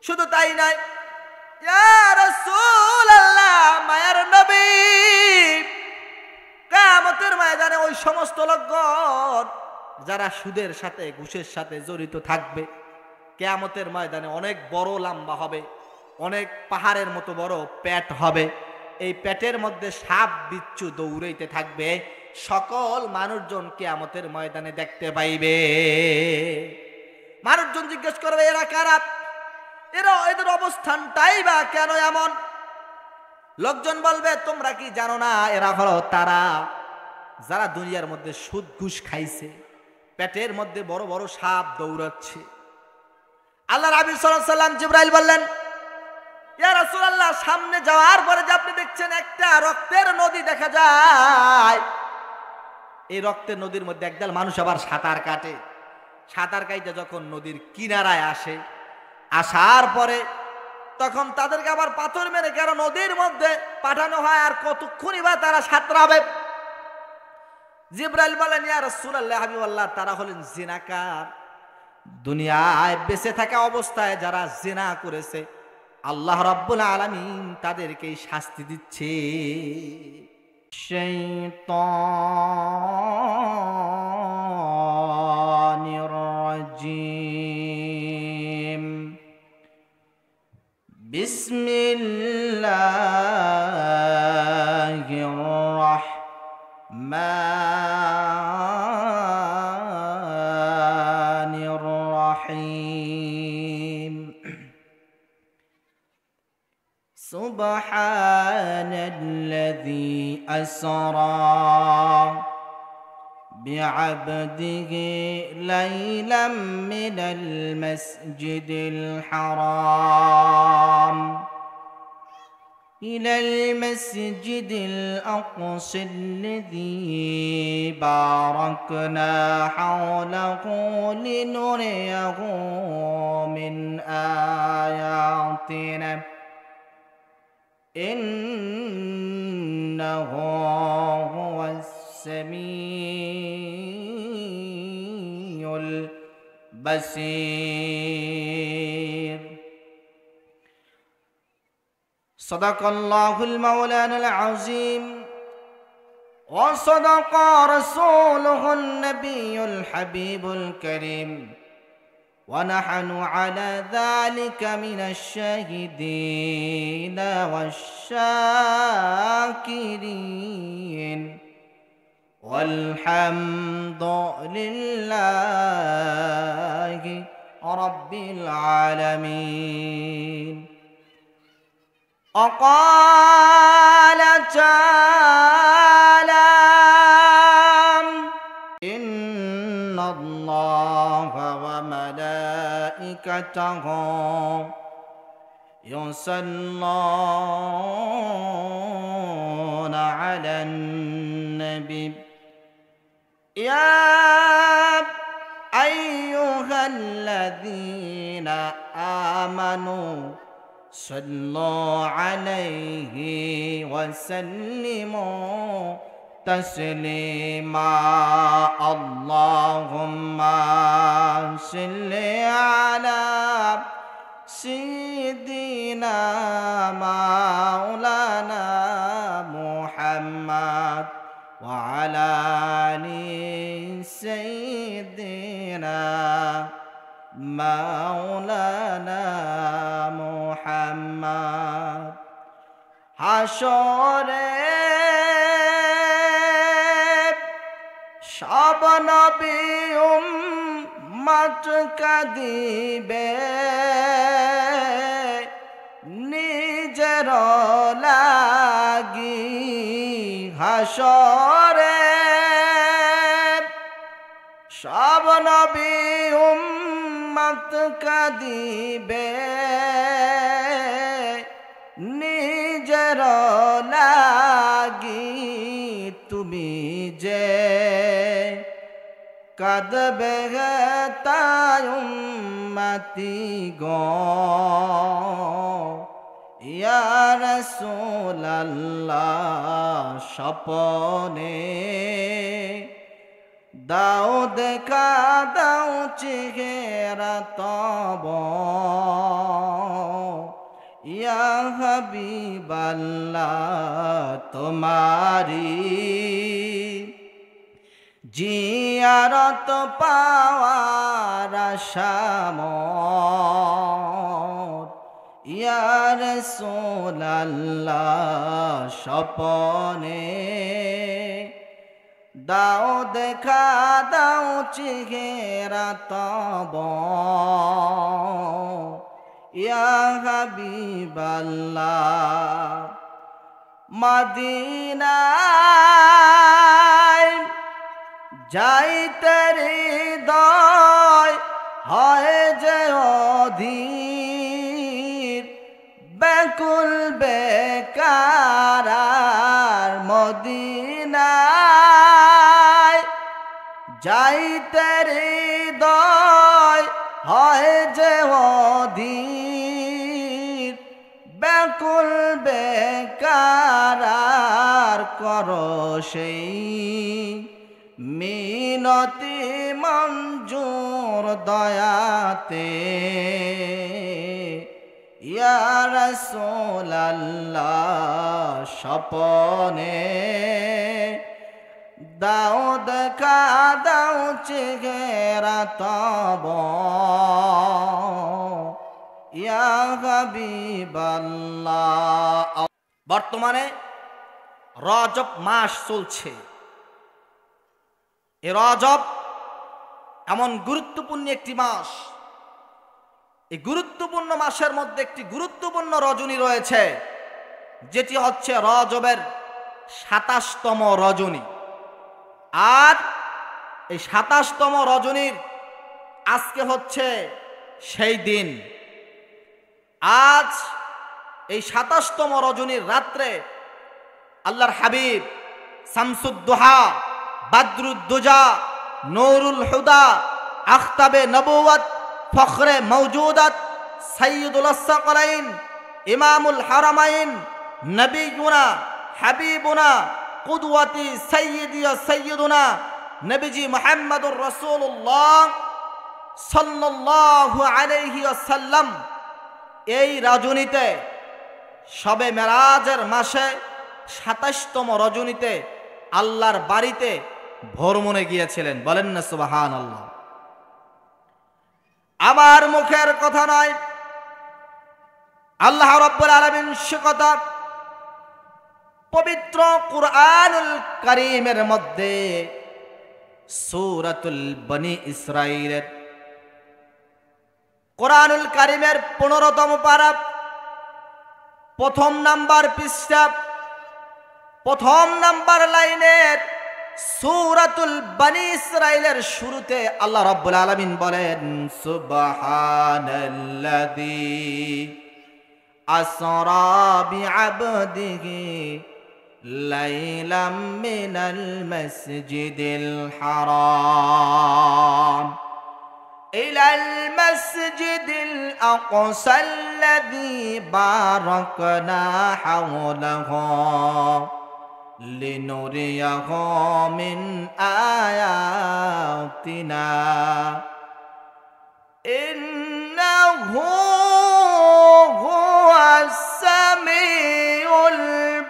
শুধু তাই নয়, ইয়া রাসূলুল্লাহ, মায়ার নবী, কিয়ামতের ময়দানে ওই সমস্ত লোকজন যারা সুদের সাথে ঘুষের সাথে জড়িত থাকবে, কিয়ামতের ময়দানে অনেক বড় লম্বা হবে, অনেক পাহাড়ের মতো বড় পেট হবে, এই পেটের মধ্যে সাপ বিচ্ছু দৌড়াইতে থাকবে, সকল মানুষজন কিয়ামতের ময়দানে দেখতে পাইবে। মানুষজন জিজ্ঞেস করবে এরা কারা, এদের অবস্থানটাই বা কেন এমন? লোকজন বলবে তোমরা কি জানো না, এরা হলো তারা যারা দুনিয়ার মধ্যে সুদ ঘুষ খাইছে, পেটের মধ্যে বড় বড় সাপ দৌড়াচ্ছে। আল্লাহ নবী সাল্লাল্লাহু আলাইহি ওয়াসাল্লাম জিবরাইল বললেন, ইয়া রাসূলুল্লাহ, সামনে যাওয়ার পরে যে আপনি দেখছেন একটা রক্তের নদী দেখা যায়, এই রক্তের নদীর মধ্যে একদল মানুষ আবার সাঁতার কাটে। সাঁতার কাইতে যখন নদীর কিনারায় আসে, আসার পরে তখন তাদেরকে আবার পাথর মেরে কেন নদীর মধ্যে পাঠানো হয়, আর কতক্ষণই বা তারা সাঁতরাবে? জিবরাইল বলেন, ইয়া রাসূলুল্লাহ, হাবিবাল্লাহ, তারা হলেন জিনাকার। দুনিয়ায় বেঁচে থাকা অবস্থায় যারা জিনা করেছে, আল্লাহ রাব্বুল আলামিন তাদেরকে শাস্তি দিচ্ছে। শাইতানির রাজিম। বিসমিল্লাহির রাহমানির রাহিম। সুবহানাল্লাযী আসরা বি'আবদিহি লাইলাম মিনাল মাসজিদিল হারাম ইলাল মাসজিদিল আকসাল্লাযী বারাকনা হাওলাহু লিনুরিয়াহু মিন আয়াতিনা ইন্নাহু হুয়াস সামিউল বাসীর। সাদাকাল্লাহুল মাওলানাল আযীম ওয়া সাদাকা রাসূলুহুন নাবিয়্যুল হাবিবুল কারীম ওয়া নাহনু আলা যালিকা মিনাশ শাহিদিনা ওয়াশ শাকিরিন ওয়ালহামদুলিল্লাহি রাব্বিল আলামিন। وقال تعالى إن الله وملائكته يصلون على النبي يا أيها الذين آمنوا صلوا عليه وسلموا تسليما اللهم صل على سيدنا مولانا محمد وعلى آل سيدنا مولانا محمد হাসরে সব নবী উম্মত কাঁদিবে নিজের লাগি হাসরে সব নবী উম্মত কাঁদিবে নিজের লাগি তুমি যে কাঁদবে তাই উম্মতি গো ইয়া রাসূলুল্লাহ স্বপনে দাও দেখা দাও চেহারা তব ইয়া হাবিবাল্লাহ তোমারি জিয়ারত পাওয়ার আশামত ইয়া রাসূলাল্লাহ স্বপনে দাও দেখা দাও চেহারা তব ইয়া হাবিবাল্লাহ মদিনায় যাইতে হৃদয় হয় যে অধীর ব্যাকুল বেকার মদিনায় যাইতে হৃদয় হয় যে অধীর ব্যাকুল বেকার করো সেই মিনতি মঞ্জুর দয়াতে ইয়া রাসূলাল্লাহ স্বপনে দাও দেখা দাও চেহারা তব ইয়া হাবিবাল্লাহ। বর্তমানে রজব মাস চলছে। এ রজব এমন গুরুত্বপূর্ণ একটি মাস। এই গুরুত্বপূর্ণ মাসের মধ্যে একটি গুরুত্বপূর্ণ রজনী রয়েছে, যেটি হচ্ছে রজবের ২৭তম রজনী। আর এই ২৭তম রজনীর আজকে হচ্ছে সেই দিন। আজ এই ২৭তম রজনীর রাত্রে আল্লাহর হাবিব শামসুদ্দোহা, বাদরুদ্দুজা, নূরুল হুদা, আখতাবে নবুয়ত, ফখরে মওজুদাত, সাইয়্যিদুল সাকলাইন, ইমামুল হারামাইন, নবিয়ুনা হাবিবুনা কুদওয়াতি সাইয়্যিদি সাইয়্যিদুনা নবীজি মুহাম্মদুর রাসূলুল্লাহ সাল্লাল্লাহু আলাইহি ওয়াসাল্লাম এই রজনীতে, শবে মেরাজের মাসে ২৭তম রজনীতে আল্লাহর বাড়িতে ভ্রমণে গিয়েছিলেন। বলেন না সুবহানাল্লাহ। আমার মুখের কথা নয়, আল্লাহ রাব্বুল আলামিন সে কথা পবিত্র কুরআনুল কারীমের মধ্যে সূরাতুল বনি ইসরাঈলের কুরআনুল কারীমের ১৫তম পারা, প্রথম নাম্বার পৃষ্ঠা, প্রথম নাম্বার লাইনের সূরাতুল বনি ইসরাঈলের শুরুতে আল্লাহ রাব্বুল আলামিন বলেন, সুবহানাল্লাযী আসরা বিআবদিহি লাইলাম মিনাল মাসজিদিল হারাম ইলাল মাসজিদিল আকসাল্লাযী বারাকনা হাওলাহু লিনুরিয়াহু মিন আয়াতিনা ইন্নাহু হুয়াস সামিউল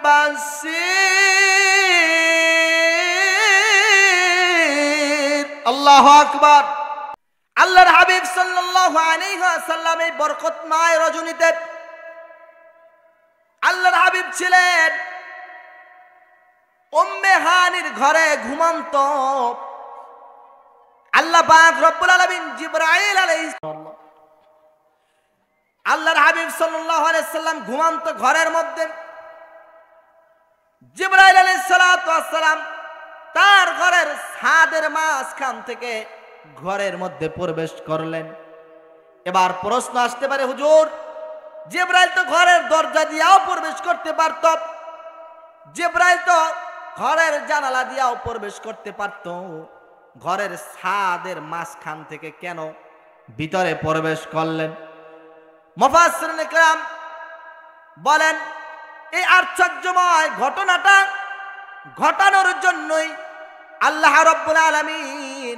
বাসীর। আল্লাহু আকবার। আল্লাহর হাবিব সাল্লাল্লাহু আলাইহি ওয়াসাল্লাম এই বরকতময় রজনীতে আল্লাহর হাবিব ছিলেন উম্মে হানির ঘরে ঘুমন্ত। আল্লাহ পাক রব্বুল আলামিন জিবরাইল আলাইহিস সালাম আল্লাহর হাবিব সাল্লাল্লাহু আলাইহি সাল্লাম ঘুমন্ত ঘরের মধ্যে জিবরাইল আলাইহিস সালাতু ওয়াস সালাম তার ঘরের ছাদের মাঝখান থেকে ঘরের মধ্যে প্রবেশ করলেন। এবার প্রশ্ন আসতে পারে, হুজুর জিবরাইল তো ঘরের দরজা দিয়েও প্রবেশ করতে পারত, জিবরাইল তো ঘরের জানালা দিয়েও প্রবেশ করতে পারত, ঘরের ছাদের মাঝখান থেকে কেন ভিতরে প্রবেশ করলেন? মুফাসসিরিন কিরাম বলেন, এই আশ্চর্যময় ঘটনাটা ঘটানোর জন্যই আল্লাহ রাব্বুল আলামিন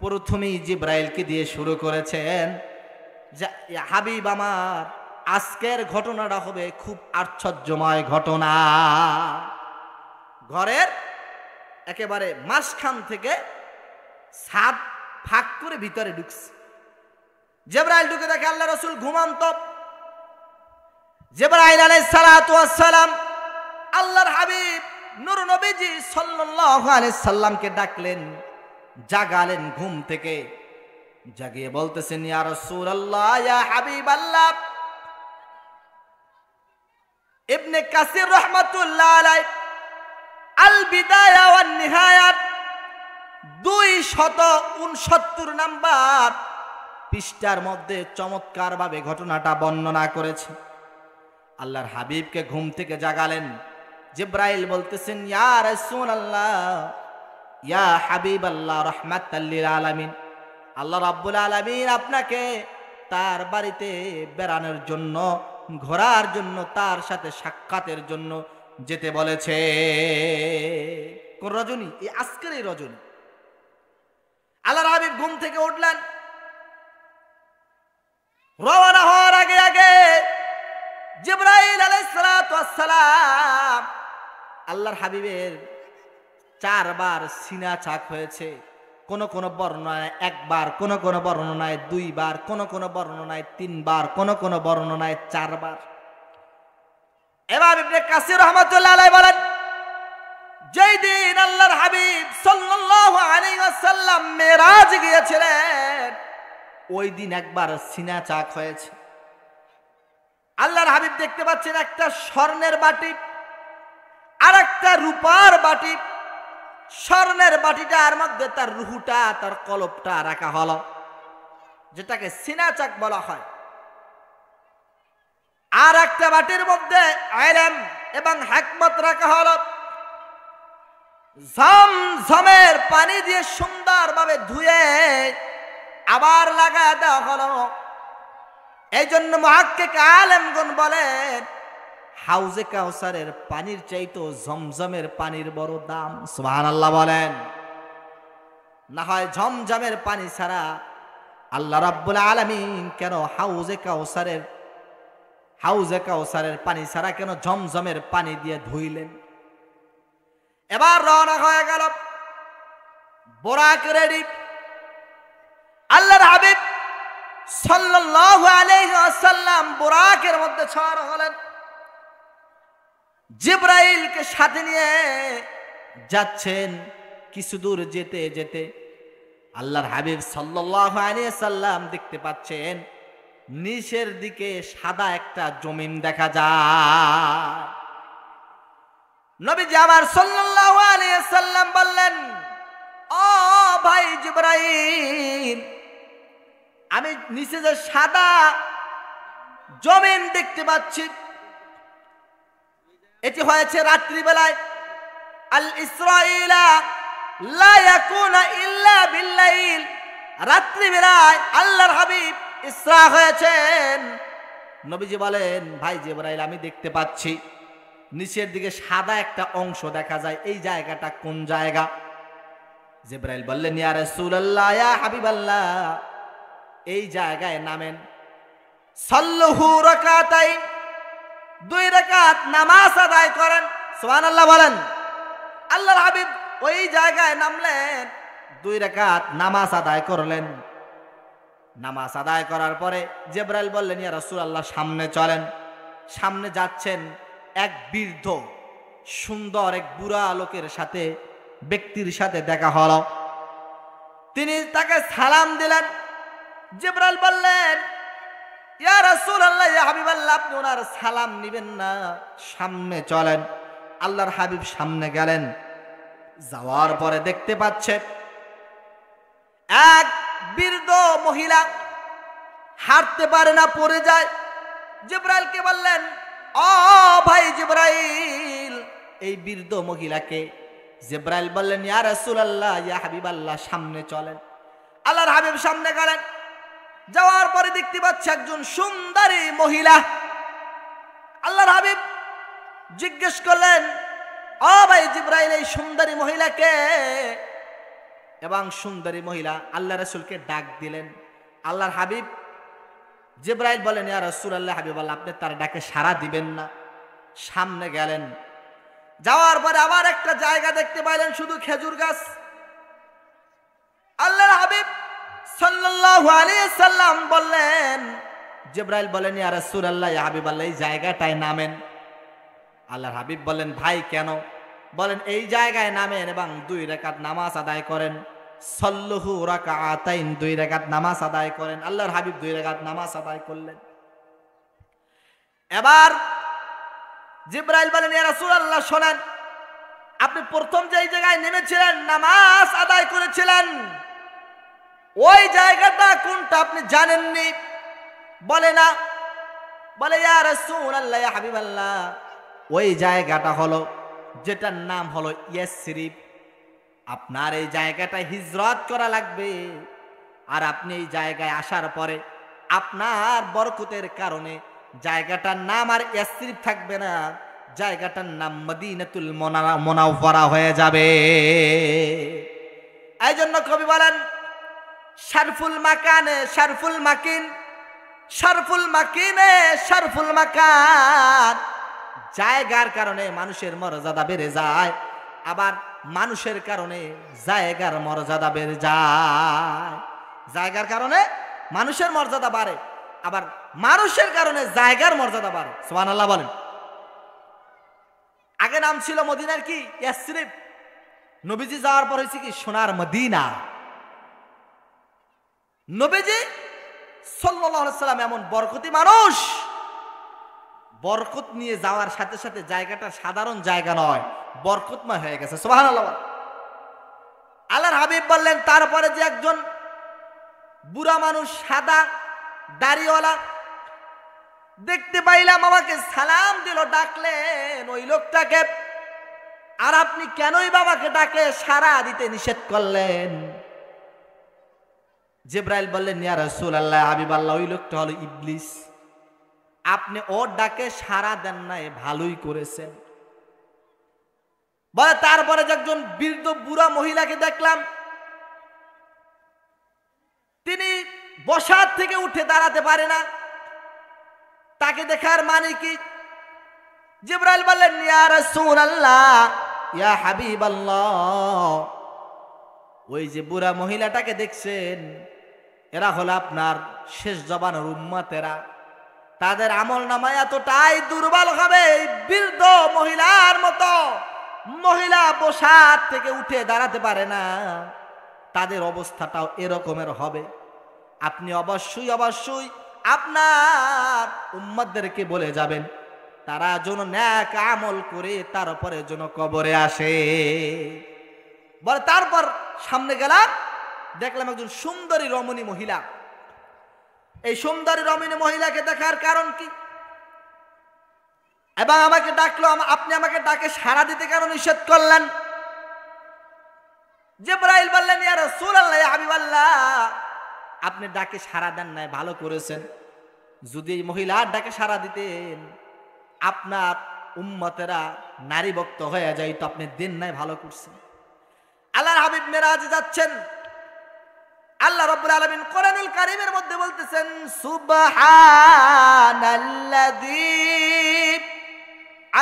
প্রথমেই জিবরাইলকে দিয়ে শুরু করেছেন যে হাবিব আমার, আজকের ঘটনাটা হবে খুব আশ্চর্যময় ঘটনা। ঘরের একেবারে মাঝখান থেকে ছাদ ফাঁক করে ভিতরে ঢুকছে। জিবরাইল ঢুকে দেখে আল্লাহ রাসূল ঘুমন্ত। জিবরাইল আলাইহিস সালাতু ওয়াস সালাম আল্লাহর হাবিব নূর নবীজি সাল্লাল্লাহু আলাইহি সাল্লামকে ডাকলেন, জাগালেন ঘুম থেকে। জাগিয়ে বলতেছেন, ইয়া রাসূলুল্লাহ, ইয়া হাবিবাল্লাহ। ইবনে কাসির রাহমাতুল্লাহ আলাইহি আল বিদায়া ওয়ান নিহায়াত 269 নাম্বার পৃষ্ঠার মধ্যে চমৎকার ভাবে ঘটনাটা বর্ণনা করেছে। আল্লাহর হাবিবকে ঘুম থেকে জাগালেন। জিবরাইল বলতেছেন, ইয়া রাসূলুল্লাহ, ইয়া হাবিবাল্লাহ, রাহমাতাল লিল আলামিন, আল্লাহ রাব্বুল আলামিন আপনাকে তার বাড়িতে বেড়ানোর জন্য, ঘোরার জন্য, তার সাথে সাক্ষাতের জন্য যেতে বলেছে। কোন রজনী? এই আজকের এই রজনী। আল্লাহর হাবিব ঘুম থেকে উঠলেন। রওনা হওয়ার আগে আগে জিবরাইল আলাইহিস সালাতু ওয়াস সালাম আল্লাহর হাবিবের 4 বার সিনা চাক হয়েছে। কোন কোন বর্ণনায় 1 বার, কোন কোন বর্ণনায় 2 বার, কোন কোন বর্ণনায় 3 বার, কোন কোন বর্ণনায় 4 বার। ইমাম ইবনে কাসির রাহমাতুল্লাহ আলাইহি বলেন, যেই দিন আল্লাহর হাবিব সাল্লাল্লাহু আলাইহি ওয়াসাল্লাম মেরাজ গিয়েছিলেন, ওই দিন 1 বার সিনা চাক হয়েছে। আল্লাহর হাবিব দেখতে পাচ্ছেন একটা স্বর্ণের বাটি আর একটা রূপার বাটি। স্বর্ণের বাটিটার মধ্যে তার রুহুটা, তার কলবটা রাখা হলো, যেটাকে সিনা চাক বলা হয়। আর একটা বাটির মধ্যে ইলম এবং হিকমত রাখা হলো। ঝমঝমের পানি দিয়ে সুন্দরভাবে ধুয়ে আবার লাগা দেওয়া হলো। এই জন্য মুহাক্কিক আলেমগণ বলেন, হাউজে কাউসারের পানির চাইতো ঝমঝমের পানির বড় দাম। সুবহানাল্লাহ বলেন। না হয় ঝমঝমের পানি ছাড়া আল্লাহ রাব্বুল আলামিন কেন হাউজে কাউসারের পানি ছাড়া কেন ঝমঝমের পানি দিয়ে ধুইলেন? এবার রওনা হয়ে গেল, বোরাক রেডি। আল্লাহর হাবিব সাল্লাল্লাহু আলাইহি ওয়াসাল্লাম বোরাকের মধ্যে সওয়ার হলেন। জিবরাইলকে সাথে নিয়ে যাচ্ছেন। কিছু দূর যেতে যেতে আল্লাহর হাবিব সাল্লাল্লাহু আলাইহি ওয়াসাল্লাম দেখতে পাচ্ছেন নিচের দিকে সাদা একটা জমিন দেখা যায়। নবীজি আবার সাল্লাল্লাহু আলাইহি ওয়াসাল্লাম বললেন, ও ভাই জিবরাইল, আমি নিচে যে সাদা জমিন দেখতে পাচ্ছি, এটি হয়েছে রাত্রিবেলায়। আল ইসরাঈলা লা ইয়াকুনা ইল্লা বিল্লাইল। রাত্রিবেলায় আল্লাহর হাবিব ইসরা হয়েছেন। নবীজি বলেন, ভাই জিবরাইল, আমি দেখতে পাচ্ছি নিচের দিকে সাদা একটা অংশ দেখা যায়, এই জায়গাটা কোন জায়গা? জিবরাইল বললেন, ইয়া রাসূলুল্লাহ, ইয়া হাবিবাল্লাহ, এই জায়গায় নামেন। সাল্লুহু রাকাতাইন, 2 রাকাত নামাজ আদায় করেন। সুবহানাল্লাহ বলেন। আল্লাহর হাবিব ওই জায়গায় নামলেন, 2 রাকাত নামাজ আদায় করলেন। নামাজ আদায় করার পরে জিবরাইল বললেন, ইয়া রাসূলুল্লাহ, সামনে চলেন। সামনে যাচ্ছেন, এক বৃদ্ধ সুন্দর এক বুড়া লোকের সাথে, ব্যক্তির সাথে দেখা হলো। তিনি তাকে সালাম দিলেন। জিবরাইল বললেন, ইয়া রাসূলুল্লাহ, ইয়া হাবিবাল্লাহ, আপনি ওনার সালাম নিবেন না, সামনে চলেন। আল্লাহর হাবিব সামনে গেলেন। যাওয়ার পরে দেখতে পাচ্ছে এক বৃদ্ধ মহিলা হাঁটতে পারে না, পড়ে যায়। জিবরাইলকে বললেন, ও ভাই জিবরাইল, এই বৃদ্ধ মহিলাকে। জিবরাইল বললেন, ইয়া রাসূলুল্লাহ, ইয়া হাবিবাল্লাহ, সামনে চলেন। আল্লাহর হাবিব সামনে গেলেন। যাওয়ার পরে দেখতে পাচ্ছে একজন সুন্দরী মহিলা। আল্লাহর হাবিব জিজ্ঞেস করলেন, ও ভাই জিবরাইল, এই সুন্দরী মহিলাকে? এবং সুন্দরী মহিলা আল্লাহ রাসূলকে ডাক দিলেন। আল্লাহর হাবিব জিবরাইল বলেন, ইয়া রাসূলুল্লাহ, হাবিবাল্লাহ, আপনি তার ডাকে সাড়া দিবেন না। সামনে গেলেন, যাওয়ার পরে আবার একটা জায়গা দেখতে পাইলেন, শুধু খেজুর গাছ। আল্লাহর হাবিব সাল্লাল্লাহু আলাইহি সাল্লাম বললেন, জিবরাইল বলেন, ইয়া রাসূলুল্লাহ, ইয়া হাবিবাল্লাহ, এই জায়গাটায় নামেন। আল্লাহর হাবিব বলেন, ভাই কেন? বলেন, এই জায়গায় নামেন এবং 2 রাকাত নামাজ আদায় করেন। সাল্লুহু রাকাতাইন, 2 রাকাত নামাজ আদায় করেন। আল্লাহর হাবিব 2 রাকাত নামাজ আদায় করলেন। এবার জিবরাইল বলেন, ইয়া রাসূলুল্লাহ, শোনেন, আপনি প্রথম যেই জায়গায় নেমেছিলেন, নামাজ আদায় করেছিলেন, ওই জায়গাটা কোনটা আপনি জানেননি? বলে না। বলে, ইয়া রাসূলুল্লাহ, ইয়া হাবিবাল্লাহ, ওই জায়গাটা হলো, যেটার নাম হলো ইয়াসরিব। আপনার এই জায়গাটায় হিজরত করা লাগবে, আর আপনি এই জায়গায় আসার পরে আপনার বরকতের কারণে জায়গাটার নাম আর ইয়াসরিব থাকবে না, জায়গাটার নাম মদিনাতুল মুনাওয়ারা হয়ে যাবে। এই জন্য কবি বলেন, শারফুল মাকানে শারফুল মাকিন, শারফুল মাকিনে শারফুল মাকান। জায়গার কারণে মানুষের মর্যাদা বেড়ে যায়, আবার মানুষের কারণে জায়গার মর্যাদা বেড়ে যায়। জায়গার কারণে মানুষের মর্যাদা বাড়ে, আবার মানুষের কারণে জায়গার মর্যাদা বাড়ে। সুবহানাল্লাহ বলেন। আগে নাম ছিল মদিনার কি? ইয়াসরিব। নবীজি যাওয়ার পর হয়েছে কি? সোনার মদিনা। নবীজি সাল্লাল্লাহু আলাইহি সাল্লাম এমন বরকতি মানুষ, বরকত নিয়ে যাওয়ার সাথে সাথে জায়গাটা সাধারণ জায়গা নয়, বরকতময় হয়ে গেছে। সুবহানাল্লাহ। আল্লাহর হাবিব বললেন, তারপরে যে একজন বুড়া মানুষ, সাদা দাড়িওয়ালা দেখতে পাইলাম, আমাকে সালাম দিল, ডাকলেন ওই লোকটাকে। আর আপনি কেনই বাবাকে ডাকে সাড়া দিতে নিষেধ করলেন? জিবরাইল বললেন, ইয়া রাসূলুল্লাহ, হাবিবাল্লাহ, ওই লোকটা হলো ইবলিস। আপনি ওর ডাকে সাড়া দেন নাই, ভালোই করেছেন। বলে, তারপরে যে একজন বৃদ্ধ বুড়া মহিলাকে দেখলাম, তিনি বসার থেকে উঠে দাঁড়াতে পারে না। তাকে দেখার মানে কি? জিবরাইল বললেন, ইয়া রাসূলুল্লাহ, ইয়া হাবিবাল্লাহ, ওই যে বুড়া মহিলাটাকে দেখছেন, এরা হলো আপনার শেষ জবানের উম্মতেরা। তাদের আমল নামায় এতটাই দুর্বল হবে, বৃদ্ধ মহিলার মতো। মহিলা বসার থেকে উঠে দাঁড়াতে পারে না, তাদের অবস্থাটাও এরকমের হবে। আপনি অবশ্যই অবশ্যই আপনার উম্মতদেরকে বলে যাবেন, তারা যেন নেক আমল করে তারপরে যেন কবরে আসে। বলে, তারপর সামনে গেলাম, দেখলাম একজন সুন্দরী রমণী মহিলা। এই সুন্দরী রমণী মহিলাকে দেখার কারণ কি? এবং আমাকে ডাকলো, আপনি আমাকে ডাকে সাড়া দিতে কেন নিষেধ করলেন? জিবরাইল বললেন, ইয়া রাসূলুল্লাহ, ইয়া হাবিবাল্লাহ, আপনি ডাকে সাড়া দেন নাই, ভালো করেছেন। যদি এই মহিলার ডাকে সাড়া দিতেন, আপনার উম্মতেরা নারী ভক্ত হয়ে যায়, তো আপনি দেন নাই, ভালো করছেন। আল্লাহর হাবিব মেরাজে যাচ্ছেন। আল্লাহ রাব্বুল আলামিন কোরআনুল কারীমের মধ্যে বলতেছেন, সুবহানাল্লাযী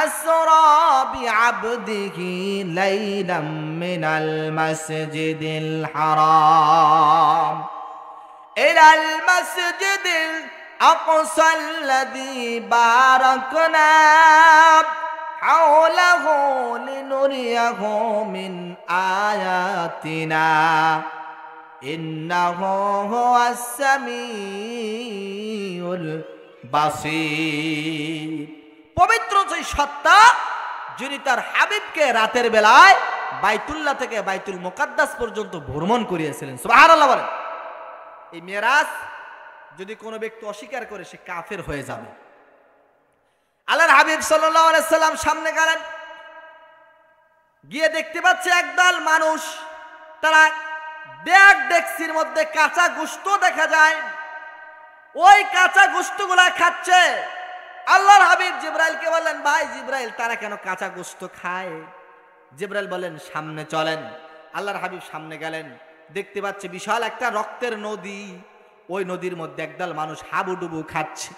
আসরা বিআবদিহি লাইলাম মিনাল মাসজিদিল হারাম ইলাল মাসজিদিল আকসাল্লাযী বারাকনা হাওলাহু লিনুরিয়াহু মিন আয়াতিনা ইন্নাহু হুয়াস সামিউল বাসীর। পবিত্র সেই সত্তা, যিনি তার হাবিবকে রাতের বেলায় বাইতুল্লাহ থেকে বাইতুল মুকাদ্দাস পর্যন্ত ভ্রমণ করিয়েছিলেন। সুবহানাল্লাহ বলেন। এই মেরাজ যদি কোনো ব্যক্তি অস্বীকার করে, সে কাফের হয়ে যাবে। আল্লাহর হাবিব সাল্লাল্লাহু আলাইহি সাল্লাম সামনে গেলেন, গিয়ে দেখতে পাচ্ছে একদল মানুষ, তারা ডেকচির মধ্যে কাঁচা গোশত দেখা যায়, ওই কাঁচা গোশতগুলা খাচ্ছে। আল্লাহর হাবিব জিবরাইলকে বললেন, ভাই জিবরাইল, তারা কেন কাঁচা গোশত খায়? জিবরাইল বলেন, সামনে চলেন। আল্লাহর হাবিব সামনে গেলেন, দেখতে পাচ্ছে বিশাল একটা রক্তের নদী। ওই নদীর মধ্যে একদল মানুষ হাবুডুবু খাচ্ছে,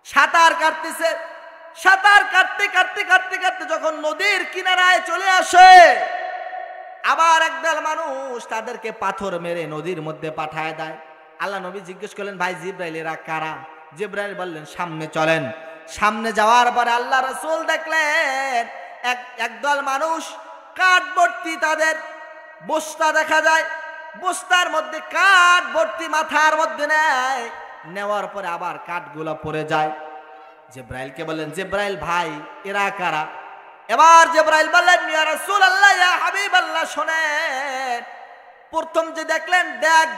সাঁতার কাটতেছে। সাঁতার কাটতে কাটতে কাটতে কাটতে যখন নদীর কিনারায় চলে আসে, আবার একদল মানুষ তাদেরকে পাথর মেরে নদীর মধ্যে পাঠায় দেয়। আল্লাহ নবী জিজ্ঞেস করলেন, ভাই জিব্রাইল এরা কারা? জিব্রাইল বললেন, সামনে চলেন। সামনে যাওয়ার পরে আল্লাহ রাসূল দেখলেন একদল মানুষ কাঠ ভর্তি তাদের বস্তা দেখা যায়, বস্তার মধ্যে কাঠ ভর্তি মাথার মধ্যে নেয়, নেওয়ার পরে আবার কাঠগুলো পড়ে যায়। জিব্রাইলকে বললেন, জিব্রাইল ভাই এরা কারা? এবার জিব্রাইল বললেন, ইয়া রাসূলুল্লাহ ইয়া হাবিবাল্লাহ শুনেন। প্রথম যে দেখলেন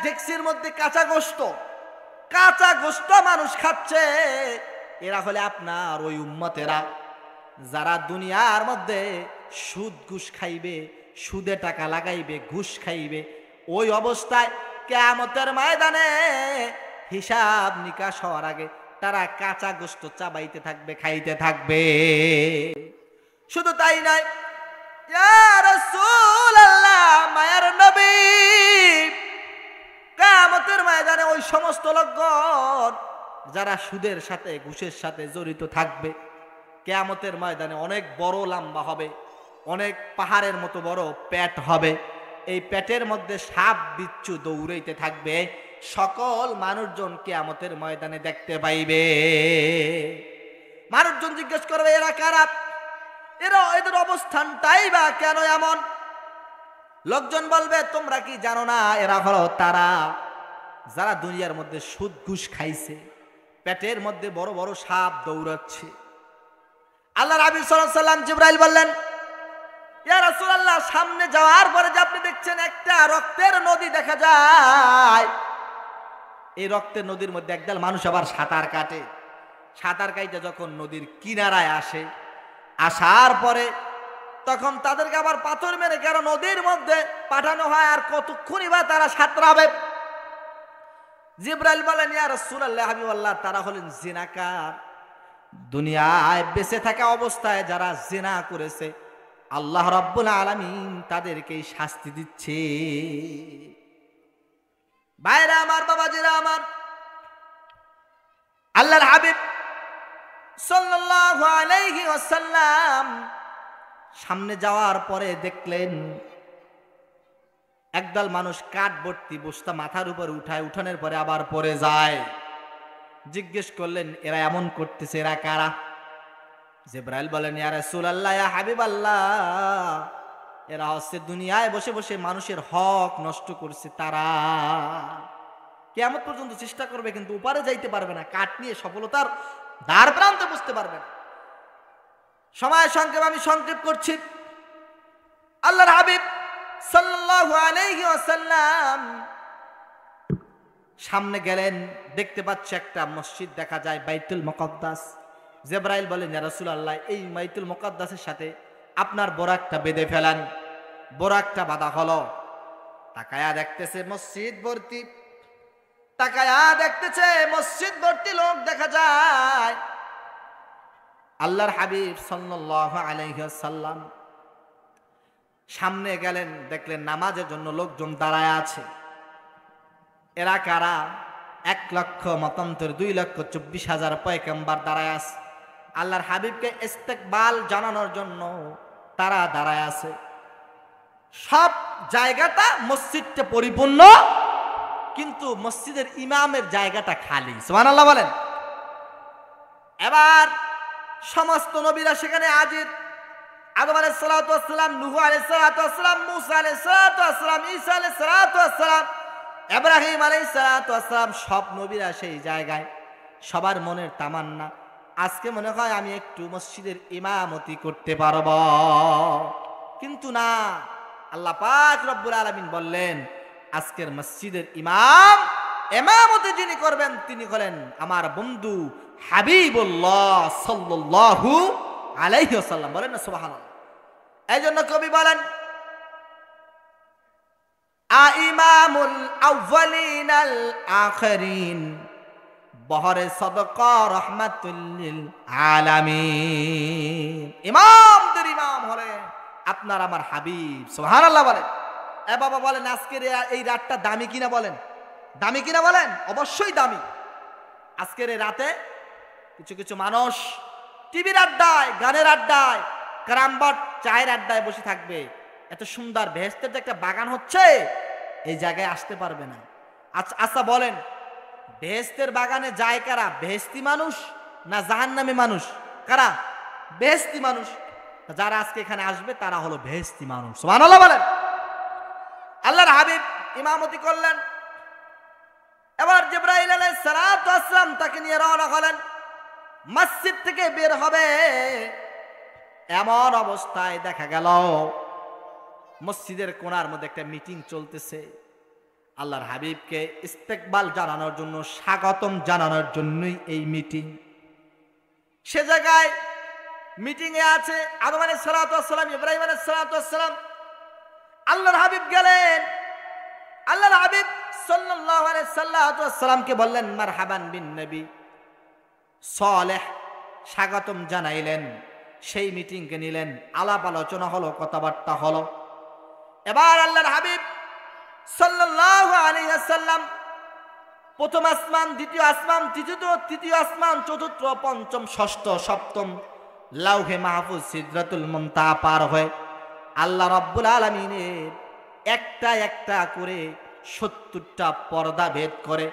ডেকচির মধ্যে কাঁচা গোশত মানুষ খাচ্ছে, এরা হলে আপনার ওই উম্মতেরা যারা দুনিয়ার মধ্যে সুদ ঘুষ খাইবে, সুদে টাকা লাগাইবে, ঘুষ খাইবে। ওই অবস্থায় কিয়ামতের ময়দানে হিসাব নিকাশ হওয়ার আগে তারা কাঁচা গোশত চাবাইতে থাকবে, খাইতে থাকবে। শুধু তাই নয়, ইয়া রাসূলুল্লাহ মায়ার নবী, কিয়ামতের ময়দানে ওই সমস্ত লোকজন যারা সুদের সাথে ঘুষের সাথে জড়িত থাকবে, কিয়ামতের ময়দানে অনেক বড় লম্বা হবে, অনেক পাহাড়ের মতো বড় পেট হবে। এই পেটের মধ্যে সাপ বিচ্ছু দৌড়াইতে থাকবে। সকল মানুষজন কিয়ামতের ময়দানে দেখতে পাইবে। মানুষজন জিজ্ঞেস করবে, এরা কারা? এদের অবস্থানটাই বা কেন এমন? লোকজন বলবে, তোমরা কি জানো না এরা হলো তারা যারা দুনিয়ার মধ্যে সুদ ঘুষ খাইছে, পেটের মধ্যে বড় বড় সাপ দৌড়াচ্ছে। আল্লাহ রাবী সাল্লাল্লাহু আলাইহি ওয়াসাল্লাম জিবরাইল বললেন, ইয়া রাসূলুল্লাহ সামনে যাওয়ার পরে যে আপনি দেখছেন একটা রক্তের নদী দেখা যায়, এই রক্তের নদীর মধ্যে একদল মানুষ আবার সাঁতার কাটে। সাঁতার কাইতে যখন নদীর কিনারায় আসে, আসার পরে তখন তাদেরকে আবার পাথর মেরে কেন নদীর মধ্যে পাঠানো হয়, আর কতক্ষণই বা তারা সাঁতরাবে। জিবরাইল বলেন, ইয়া রাসূলুল্লাহ হাবিবাল্লাহ তারা হলেন জিনাকার। দুনিয়ায় বেঁচে থাকা অবস্থায় যারা জিনা করেছে, আল্লাহ রাব্বুল আলামিন তাদেরকে শাস্তি দিচ্ছে। ভাইরা আমার, বাবাজিরা আমার, আল্লাহর হাবিব সাল্লাল্লাহু আলাইহি ওয়াসাল্লাম সামনে যাওয়ার পরে দেখলেন একদল মানুষ কাঠ ভর্তি বস্তা মাথার উপর উঠায়, উঠানোর পরে আবার পড়ে যায়। জিজ্ঞেস করলেন, এরা এমন করতেছে, এরা কারা? জিবরাইল বলেন, ইয়া রাসূলুল্লাহ ইয়া হাবিবাল্লাহ এরা হচ্ছে দুনিয়ায় বসে বসে মানুষের হক নষ্ট করছে তারা। কিয়ামত পর্যন্ত চেষ্টা করবে কিন্তু উপরে যাইতে পারবে না, কাঠ নিয়ে সফলতার দ্বার প্রান্তে বুঝতে পারবে না। সময় সংক্ষেপ, আমি সংক্ষেপ করছি। আল্লাহর হাবিব সাল্লাল্লাহু আলাইহি ওয়াসাল্লাম সামনে গেলেন, দেখতে পাচ্ছে একটা মসজিদ দেখা যায়, বাইতুল মুকাদ্দাস। জিবরাইল বলেন, ইয়া রাসূলুল্লাহ এই বাইতুল মুকাদ্দাসের সাথে আপনার বোরাকটা বেঁধে ফেলেন। বোরাকটা বাঁধা হলো। তাকায়া দেখতেছে মসজিদ ভর্তি, তাকায়া দেখতেছে মসজিদ ভর্তি লোক দেখা যায়। আল্লাহর হাবিব সাল্লাল্লাহু আলাইহি ওয়াসাল্লাম সামনে গেলেন, দেখলেন নামাজের জন্য লোকজন দাঁড়ায় আছে। এরা কারা? 1 লক্ষ মতান্তর 2,24,000 পয়গম্বর দাঁড়ায় আছে। আল্লাহর হাবিবকে ইস্তেকবাল জানানোর জন্য তারা দাঁড়ায় আছে। সব জায়গাটা মসজিদটা পরিপূর্ণ, কিন্তু মসজিদের ইমামের জায়গাটা খালি। সুবহানাল্লাহ বলেন। এবার সমস্ত নবীরা সেখানে হাজির। আদম আলাইহিস সালাতু ওয়াস সালাম, নূহ আলাইহিস সালাতু ওয়াস সালাম, মূসা আলাইহিস সালাতু ওয়াস সালাম, ঈসা আলাইহিস সালাতু ওয়াস সালাম, ইব্রাহিম আলাইহিস সালাতু ওয়াস সালাম, সব নবীরা সেই জায়গায়। সবার মনের তামান্না, আজকে মনে হয় আমি একটু মসজিদের ইমামতি করতে পারব, কিন্তু না। আল্লাহ পাক রব্বুল আলামিন বললেন, আজকের মসজিদের ইমামতি যিনি করবেন তিনি হলেন আমার বন্ধু হাবিবুল্লাহ সাল্লাল্লাহু আলাইহি ওয়াসাল্লাম। বলেন না সুবহানাল্লাহ। এই জন্য কবি বলেন, ইমামুল আউয়ালিন আল আখিরিন বহরে সদকা রাহমাতুল লিল আলামিন। ইমামদের ইমাম হলেন আপনার আমার হাবিব। সুবহানাল্লাহ বলেন। এ বাবা বলেন, আজকের এই রাতটা দামি কিনা বলেন? দামি কিনা বলেন? অবশ্যই দামি। আজকের এই রাতে কিছু কিছু মানুষ টিভির আড্ডায়, গানের আড্ডায়, ক্যারামবোর্ড, চায়ের আড্ডায় বসে থাকবে। এত সুন্দর বেহেশতের যে একটা বাগান হচ্ছে, এই জায়গায় আসতে পারবে না। আচ্ছা বলেন, বেহেশতের বাগানে যায় কারা? বেহেশতি মানুষ না জাহান্নামী মানুষ? কারা? বেহেশতি মানুষ। যারা আজকে এখানে আসবে তারা হলো বেহেশতি মানুষ। সুবহানাল্লাহ বলেন। আল্লাহর হাবিব ইমামতি করলেন। এবার জিবরাইল আলাইহিস সালাতু ওয়াস সালাম তাকে নিয়ে রওনা হলেন। মসজিদ থেকে বের হবে, এমন অবস্থায় দেখা গেল মসজিদের কোণার মধ্যে একটা মিটিং চলতেছে। আল্লাহর হাবিবকে ইস্তেকবাল জানানোর জন্য, স্বাগতম জানানোর জন্যই এই মিটিং। সে জায়গায় মিটিং এ আছে আদম আলাইহিস সালাতু ওয়াস সালাম, ইব্রাহিম আলাইহিস সালাতু ওয়াস সালাম। আল্লাহর হাবিব গেলেন। আল্লাহর হাবিব সাল্লাল্লাহু আলাইহি সাল্লামকে বললেন মারহাবান বিন নবী সালেহ, স্বাগতম জানাইলেন। সেই মিটিংকে নিলেন, আলাপ আলোচনা হলো, কথাবার্তা হলো। এবার আল্লাহর হাবিব সাল্লাল্লাহু আলাইহি ওয়াসাল্লাম প্রথম আসমান, দ্বিতীয় আসমান, তৃতীয় আসমান, চতুর্থ, পঞ্চম, ষষ্ঠ, সপ্তম, লাউহে মাহফুজ, সিদরাতুল মুনতাহা পার হয়ে আল্লাহ রাব্বুল আলামিনের একটা একটা করে 70টা পর্দা ভেদ করে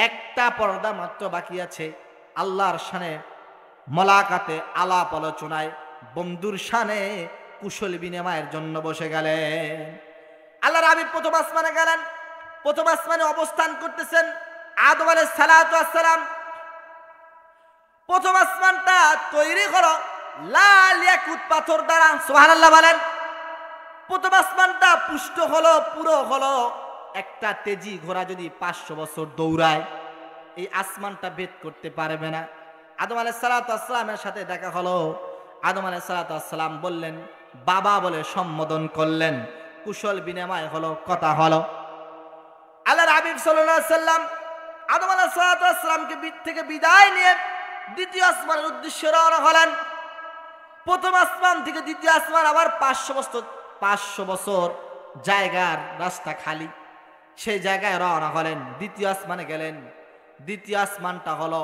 একটা পর্দা মাত্র বাকি আছে। আল্লাহর শানে মোলাকাতে, আলাপ আলোচনায়, বন্ধুর শানে কুশল বিনিময়ের জন্য বসে গেলেন। আল্লাহর হাবিব প্রথম আসমানে গেলেন। প্রথম আসমানে অবস্থান করতেছেন আদম আলাইহিস সালাতু ওয়াস সালাম। প্রথম আসমানটা তৈরি হলো লাল ইয়াকুত পাথর দ্বারা। সুবহানাল্লাহ বলেন। প্রথম আসমানটা পুষ্ট হলো, পুরো হলো। একটা তেজি ঘোড়া যদি 500 বছর দৌড়ায়, এই আসমানটা ভেদ করতে পারবে না। আদম আলাইহিস সালাতু ওয়াস সালামের সাথে দেখা হলো। আদম আলাইহিস সালাতু ওয়াস সালাম বললেন, বাবা বলে সম্বোধন করলেন। কুশল বিনিময় হলো, কথা হলো। আল্লাহর হাবিব সাল্লাল্লাহু আলাইহি সাল্লাম আদম আলাইহিস সালাতু ওয়াস সালামকে থেকে বিদায় নিয়ে দ্বিতীয় আসমানের উদ্দেশ্যে রওনা হলেন। প্রথম আসমান থেকে দ্বিতীয় আসমান আবার 500 বছর জায়গার রাস্তা খালি। সেই জায়গায় রওনা হলেন, দ্বিতীয় আসমানে গেলেন। দ্বিতীয় আসমানটা হলো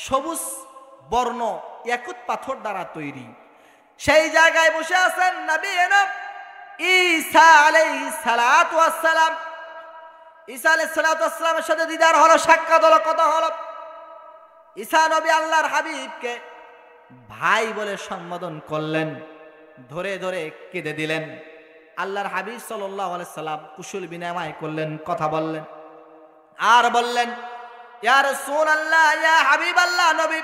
সবুজ বর্ণ ইয়াকুত পাথর দ্বারা তৈরি। সেই জায়গায় বসে আছেন নবী ঈসা আলাইহিস সালাতু ওয়াস সালাম। ঈসা আলাইহিস সালাতু ওয়াস সালামের সাথে দিদার হলো, সাক্ষাৎ হলো, কথা হলো। ঈসা নবী আল্লাহর হাবিবকে ভাই বলে সম্বোধন করলেন, ধরে ধরে কেঁদে দিলেন। আল্লাহর হাবিব সাল্লাল্লাহু আলাইহি সাল্লাম কুশল বিনিময় করলেন, কথা বললেন, আর বললেন, ইয়া রাসূলুল্লাহ, ইয়া হাবিবাল্লাহ, নবী,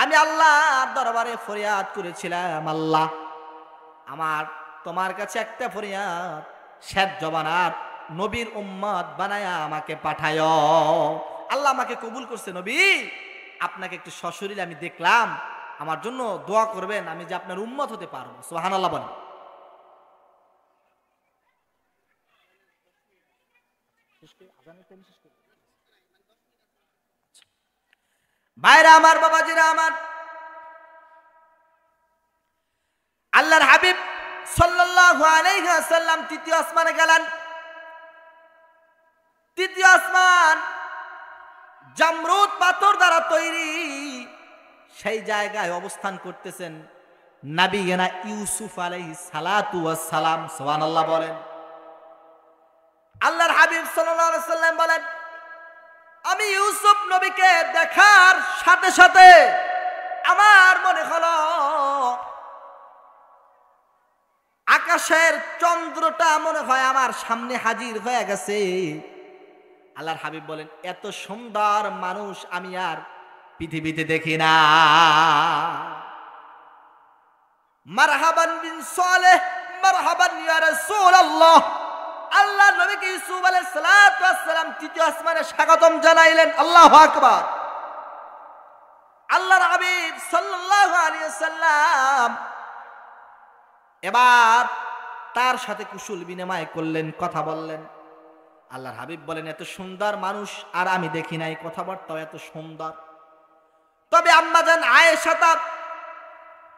আমি আল্লাহর দরবারে ফরিয়াদ করেছিলাম, আল্লাহ আমার তোমার কাছে একটা ফরিয়াদ, শেষ জবানার নবীর উম্মত বানায়া আমাকে পাঠায়। আল্লাহ আমাকে কবুল করছে নবী, আপনাকে একটু সশরীরে আমি দেখলাম, আমার জন্য দোয়া করবেন, আমি যে আপনার উম্মত হতে পারবো। সুবহানাল্লাহ বলেন। ভাইরা আমার, বাবাজিরা আমার, আল্লাহর হাবিব সাল্লাল্লাহু আলাইহি ওয়াসাল্লাম তৃতীয় আসমানে গেলেন। তৃতীয় আসমান জামরুদ পাথর দ্বারা তৈরি। সেই জায়গায় অবস্থান করতেছেন নবীনা ইউসুফ আলাইহিস সালাতু ওয়াস সালাম। সুবহানাল্লাহ বলেন। আল্লাহর হাবিব সাল্লাল্লাহু আলাইহি ওয়াসাল্লাম বলেন, আমি ইউসুফ নবীকে দেখার সাথে সাথে আমার মনে হলো আকাশের চন্দ্রটা মনে হয় আমার সামনে হাজির হয়ে গেছে। আল্লাহর হাবিব বলেন, এত সুন্দর মানুষ আমি আর পৃথিবীতে দেখি না। মারহাবান বিন সালেহ, মারহাবান ইয়া রাসূলুল্লাহ। আল্লাহ নবীকে ইউসুফ আলাইহিস সালাতু ওয়াস সালাম তৃতীয় আসমানে স্বাগতম জানাইলেন। আল্লাহু আকবার। আল্লাহর হাবিব সাল্লাল্লাহু আলাইহি ওয়াসাল্লাম এবার তার সাথে কুশল বিনিময় করলেন, কথা বললেন। আল্লাহর হাবিব বলেন, এত সুন্দর মানুষ আর আমি দেখি নাই, কথাবার্তাও এত সুন্দর। তবে আম্মাজান আয়েশা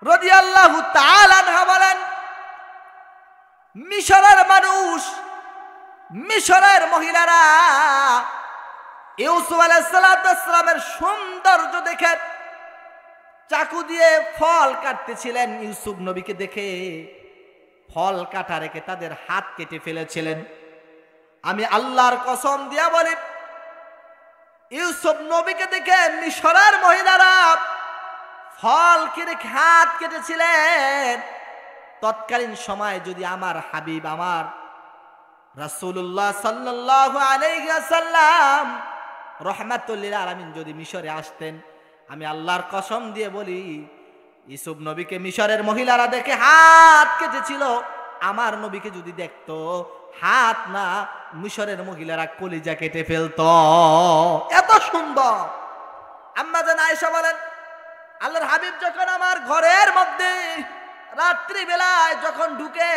রাদিয়াল্লাহু তাআলা আনহা বলেন, মিশরের মানুষ মিশরের মহিলারা ইউসুফ আলাইহিস সালামের সৌন্দর্য দেখে চাকু দিয়ে ফল কাটতেছিলেন। ইউসুফ নবীকে দেখে ফল কাটা রেখে তাদের হাত কেটে ফেলেছিলেন। আমি আল্লাহর কসম দিয়া বলি, ইউসুফ নবীকে দেখে মিশরের মহিলারা ফল কেটে হাত কেটেছিলেন। তৎকালীন সময় যদি আমার হাবিব, আমার রাসূলুল্লাহ সাল্লাল্লাহু আলাইহি ওয়াসাল্লাম রাহমাতুল লিল আলামিন যদি মিশরে আসতেন, আমি আল্লাহর কসম দিয়ে বলি, ইউসুফ নবীকে মিশরের মহিলারা দেখে হাত কেটেছিল, আমার নবীকে যদি দেখতো, হাত না মিশরের মহিলারা কলিজা কেটে ফেলতো। এত সুন্দর। আম্মা জান আয়েশা বলেন, আল্লাহর হাবিব যখন আমার ঘরের মধ্যে রাত্রি বেলায় যখন ঢুকে,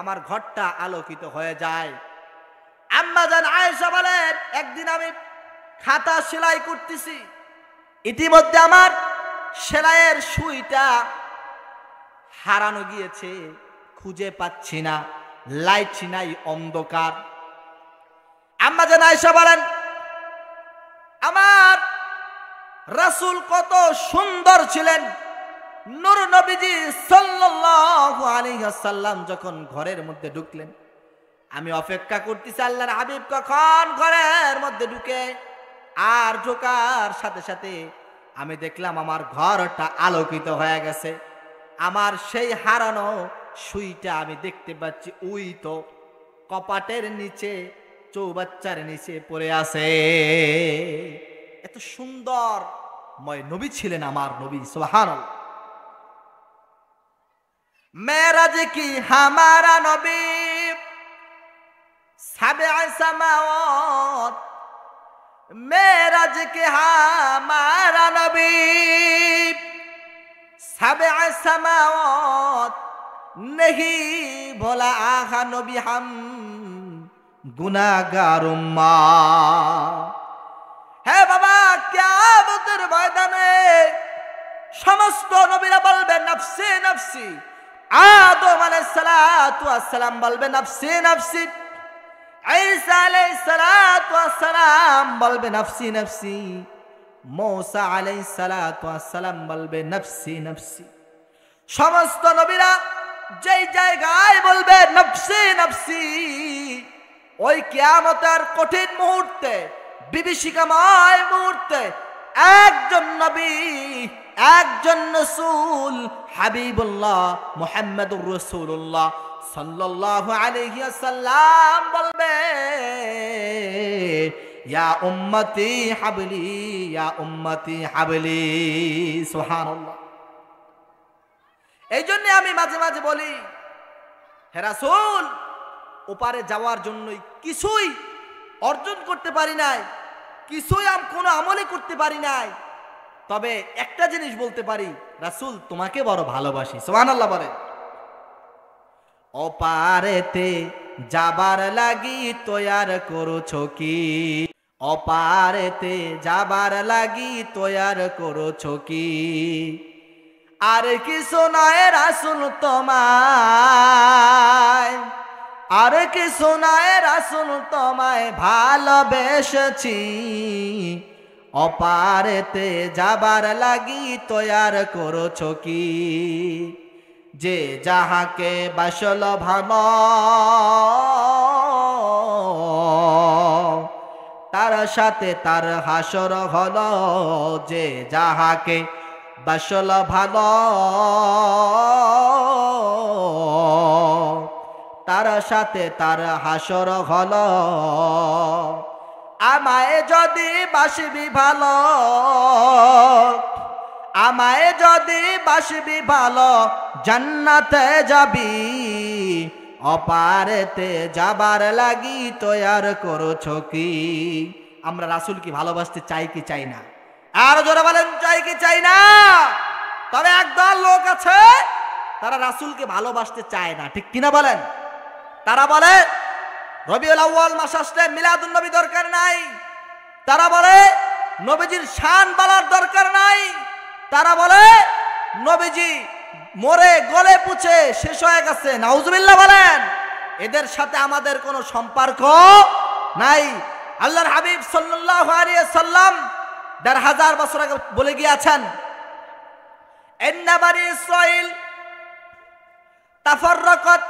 আমার ঘরটা আলোকিত হয়ে যায়। আম্মা জান আয়েশা বলেন, একদিন আমি খাতা সেলাই করতেছি, ইতিমধ্যে আমার সেলাইয়ের সুইটা হারানো গিয়েছে, খুঁজে পাচ্ছি না, লাইট নাই, অন্ধকার। আম্মা জান আয়েশা বলেন, আমার রাসূল কত সুন্দর ছিলেন। নূর নবীজি সাল্লাল্লাহু আলাইহি ওয়াসাল্লাম যখন ঘরের মধ্যে ঢুকলেন, আমি অপেক্ষা করতেছি আল্লাহর হাবিব কখন ঘরের মধ্যে ঢুকে। আর ঢোকার সাথে সাথে আমি দেখলাম আমার ঘরটা আলোকিত হয়ে গেছে। আমার সেই হারানো সুইটা আমি দেখতে পাচ্ছি, ওই তো কপাটের নিচে, চৌবাচ্চার নিচে পড়ে আছে। এত সুন্দর ময় নবী ছিলেন আমার নবী। সুবহানাল্লাহ। মেরাজ কি হামারা নবী সাবে সামাওয়াত, मेराज के हमारा नबी सबे समावत नहीं भोला आहा नबी हम गुनाहगार उम्मा। है बाबा कियामतेर ময়দানে সমস্ত নবীরা বলবে নফসি নফসি। আদম আলাইহিস সালাতু ওয়াস সালাম বলবে নফসি নফসি। ঈসা আলাইহিস সালাতু ওয়াস সালাম বলবে নফসি নফসি। মূসা আলাইহিস সালাতু ওয়াস সালাম বলবে নফসি নফসি। সমস্ত নবীরা যেই জায়গায় বলবে নফসি নফসি, ওই কিয়ামতের কঠিন মুহূর্তে, বিভীষিকাময় মুহূর্তে একজন নবী, একজন রাসূল হাবিবুল্লাহ মুহাম্মদুর রাসূলুল্লাহ সাল্লাল্লাহু আলাইহি ওয়াসাল্লাম বলবে ইয়া উম্মতি হাবলি, ইয়া উম্মতি হাবলি। সুবহানাল্লাহ। এই জন্য আমি মাঝে মাঝে বলি, হে রাসূল, ওপারে যাওয়ার জন্যই কিছুই অর্জন করতে পারি নাই, কিছুই কোনো আমলে করতে পারি নাই, তবে একটা জিনিস বলতে পারি, রাসূল তোমাকে বড় ভালোবাসি। সুবহানাল্লাহ বলেন। অপারেতে যাবার লাগি তৈয়ার করছো কি, অপারেতে যাবার লাগি তৈয়ার করছো কি, আর কিছু নয় রাসূল তোমায়, আর কিছু নয় রাসূল তোমায় ভালোবেসেছি, অপারেতে যাবার লাগি তৈয়ার করছো কি, যে যাহাকে বাসল ভালো তার সাথে তার হাসর হলো, যে যাহাকে বাসল ভালো তার সাথে তার হাসর হলো। আমায় যদি বাসবি ভালো, আমায় যদি বাসবি ভালো জান্নাতে যাবি, অপারেতে যাবার লাগি তৈয়ার করছো কি। আমরা রাসূল কি ভালোবাসতে চাই কি চাই না? আর জোরে বলেন, চাই কি চাই না? তবে একদল লোক আছে তারা রাসূলকে ভালোবাসতে চায় না, ঠিক কিনা বলেন? তারা বলে রবিউল আউয়াল মাস আসলে মিলাদুন নবী দরকার নাই, তারা বলে নবীজির শান বলার দরকার নাই, তারা বলে নবীজি মরে গলে পুছে শেষ হয়ে গেছে। নাউজুবিল্লাহ বলেন। এদের সাথে আমাদের কোনো সম্পর্ক নাই। আল্লাহর হাবিব সাল্লাল্লাহু আলাইহি সাল্লাম ১৫০০ বছর আগে বলে গিয়েছেন, ইন্না বানি ইসরাঈল তাফাররাকাত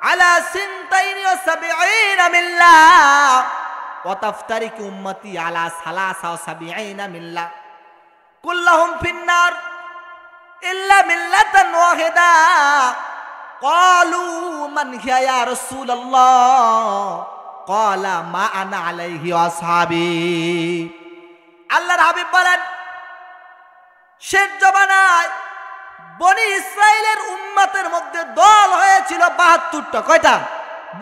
আলা সিনতাইনি ওয়া সাবঈনা মিল্লাহ ওয়া তাফতারিকু উম্মতি আলা সালাসা ওয়া সাবঈনা মিল্লাহ কুল্লুহুম ফিন্নার ইল্লা মিল্লাতান ওয়াহিদা ক্বালু মান হিয়া ইয়া রাসূলুল্লাহ ক্বালা মা আনা আলাইহি ওয়া আসহাবি। আল্লাহর হাবিব বলেন, শেষ জমানায় বনি ইসরাইলের উম্মতের মধ্যে দল হয়েছিল ৭২টা। কয়টা?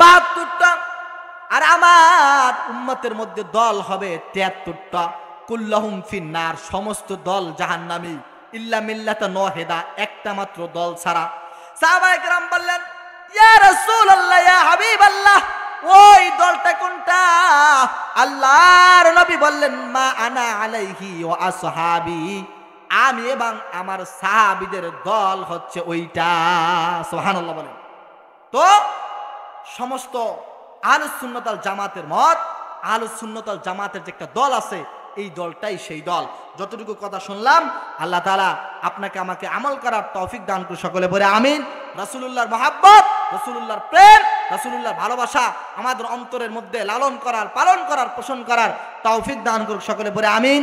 ৭২টা। আর আমার উম্মতের মধ্যে দল হবে ৭৩টা। কুল্লুহুম ফিন্নার, সমস্ত দল জাহান্নামী, ইল্লা মিল্লাতান ওয়াহিদা, একটা মাত্র দল ছাড়া। সাহাবায়ে কেরাম বললেন, ইয়া রাসূলুল্লাহ, ইয়া হাবিবাল্লাহ, ওই দলটা কোনটা? আল্লাহর নবী বললেন, মা আনা আলাইহি ওয়া আসহাবি, আমি এবং আমার সাহাবীদের দল হচ্ছে ওইটা। সুবহানাল্লাহ বলেন। তো সমস্ত আহলুস সুন্নাত ওয়াল জামাতের মত, আহলুস সুন্নাত ওয়াল জামাতের যে একটা দল আছে, এই দলটাই সেই দল। যতটুকু কথা শুনলাম, আল্লাহ তাআলা আপনাকে আমাকে আমল করার তৌফিক দান করুন। সকলে বলে আমিন। রাসূলুল্লাহর মহব্বত, রাসূলুল্লাহর প্রেম, রাসূলুল্লাহর ভালোবাসা আমাদের অন্তরের মধ্যে লালন করার, পালন করার, পোষণ করার তৌফিক দান করুন। সকলে বলে আমিন।